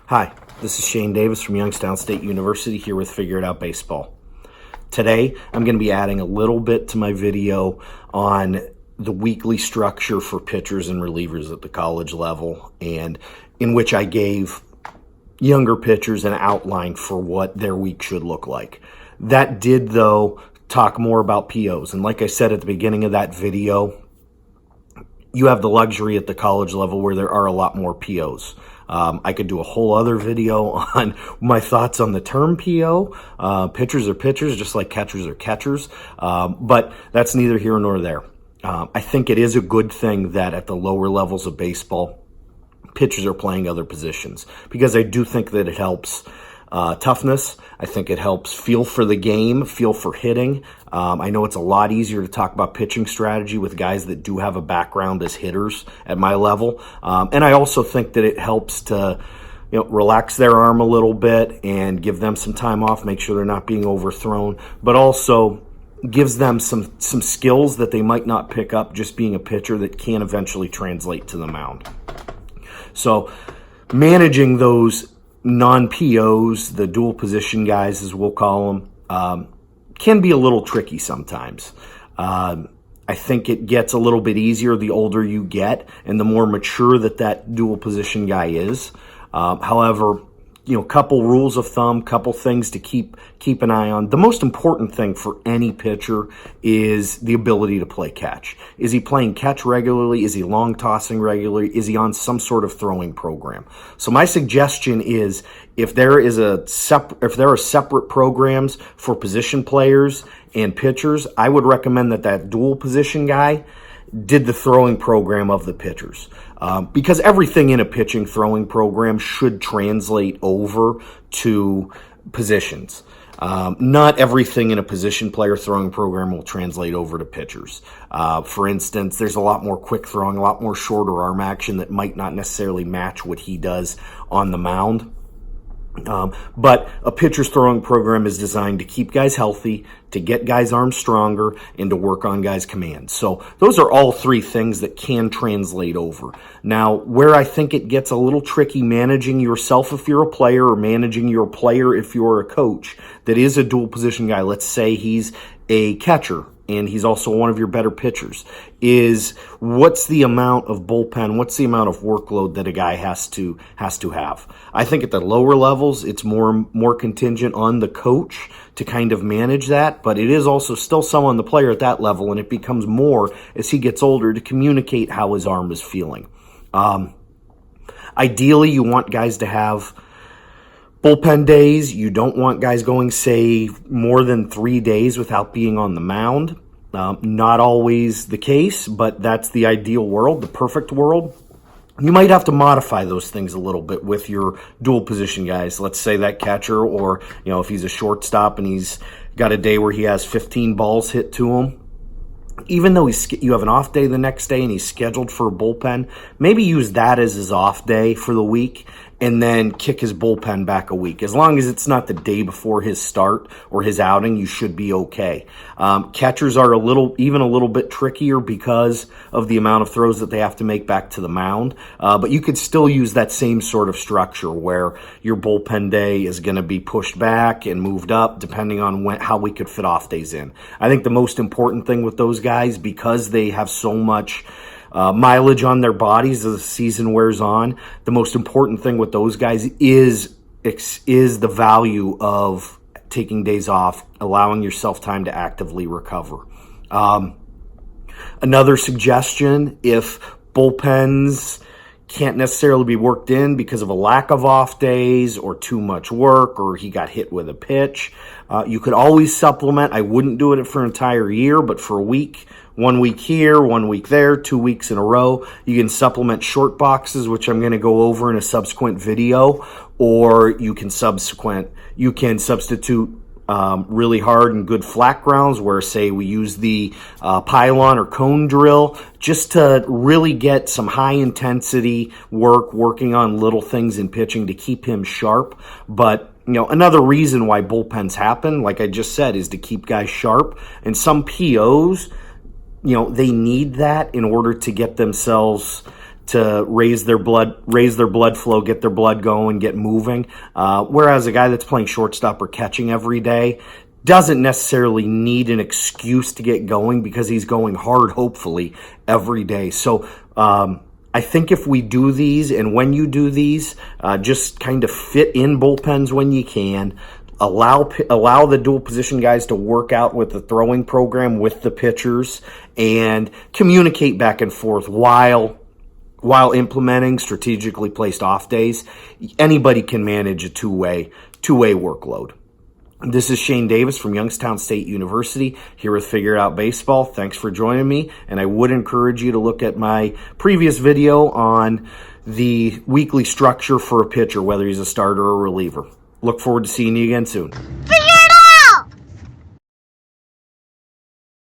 Hi, this is Shane Davis from Youngstown State University here with Figure It Out Baseball. Today, I'm going to be adding a little bit to my video on the weekly structure for pitchers and relievers at the college level, and in which I gave younger pitchers an outline for what their week should look like. That did, though, talk more about POs, and like I said at the beginning of that video, you have the luxury at the college level where there are a lot more POs. I could do a whole other video on my thoughts on the term PO. Pitchers are pitchers, just like catchers are catchers. But that's neither here nor there. I think it is a good thing that at the lower levels of baseball, pitchers are playing other positions, because I do think that it helps toughness. I think it helps feel for the game, feel for hitting. I know it's a lot easier to talk about pitching strategy with guys that do have a background as hitters at my level. And I also think that it helps to relax their arm a little bit and give them some time off, make sure they're not being overthrown, but also gives them some skills that they might not pick up just being a pitcher that can eventually translate to the mound. So managing those non-POs, the dual position guys as we'll call them, can be a little tricky sometimes. I think it gets a little bit easier the older you get and the more mature that dual position guy is. However, couple rules of thumb, couple things to keep an eye on. The most important thing for any pitcher is the ability to play catch. Is he playing catch regularly? Is he long tossing regularly? Is he on some sort of throwing program? So my suggestion is, if there are separate programs for position players and pitchers, I would recommend that dual position guy did the throwing program of the pitchers. Because everything in a pitching throwing program should translate over to positions. Not everything in a position player throwing program will translate over to pitchers. For instance, there's a lot more quick throwing, a lot more shorter arm action that might not necessarily match what he does on the mound. But a pitcher's throwing program is designed to keep guys healthy, to get guys' arms stronger, and to work on guys' command. So those are all three things that can translate over. Now, where I think it gets a little tricky managing yourself if you're a player, or managing your player if you're a coach that is a dual position guy, let's say he's a catcher and he's also one of your better pitchers, is what's the amount of bullpen, what's the amount of workload that a guy has to have. I think at the lower levels, it's more contingent on the coach to kind of manage that, but it is also still some on the player at that level, and it becomes more as he gets older to communicate how his arm is feeling. Ideally, you want guys to have bullpen days. You don't want guys going, say, more than 3 days without being on the mound. Not always the case, but that's the ideal world, the perfect world. You might have to modify those things a little bit with your dual position guys. Let's say that catcher, or if he's a shortstop and he's got a day where he has 15 balls hit to him, even though you have an off day the next day and he's scheduled for a bullpen, maybe use that as his off day for the week and then kick his bullpen back a week. As long as it's not the day before his start or his outing, you should be okay. Catchers are even a little bit trickier because of the amount of throws that they have to make back to the mound. But you could still use that same sort of structure where your bullpen day is going to be pushed back and moved up depending on how we could fit off days in. I think the most important thing with those guys, because they have so much mileage on their bodies as the season wears on, the most important thing with those guys is the value of taking days off, allowing yourself time to actively recover. Another suggestion, if bullpens can't necessarily be worked in because of a lack of off days or too much work, or he got hit with a pitch, you could always supplement. I wouldn't do it for an entire year, but for a week, 1 week here, 1 week there, 2 weeks in a row. You can supplement short boxes, which I'm going to go over in a subsequent video, or you can substitute really hard and good flat grounds where, say, we use the pylon or cone drill just to really get some high intensity working on little things in pitching to keep him sharp. But another reason why bullpens happen, like I just said, is to keep guys sharp. And some POs, they need that in order to get themselves to raise their blood flow, get their blood going, get moving. Whereas a guy that's playing shortstop or catching every day doesn't necessarily need an excuse to get going because he's going hard, hopefully, every day. So I think if we do these, and when you do these, just kind of fit in bullpens when you can. Allow the dual position guys to work out with the throwing program with the pitchers and communicate back and forth while implementing strategically placed off days. Anybody can manage a two-way workload. This is Shane Davis from Youngstown State University here with Figure It Out Baseball. Thanks for joining me, and I would encourage you to look at my previous video on the weekly structure for a pitcher, whether he's a starter or a reliever. Look forward to seeing you again soon.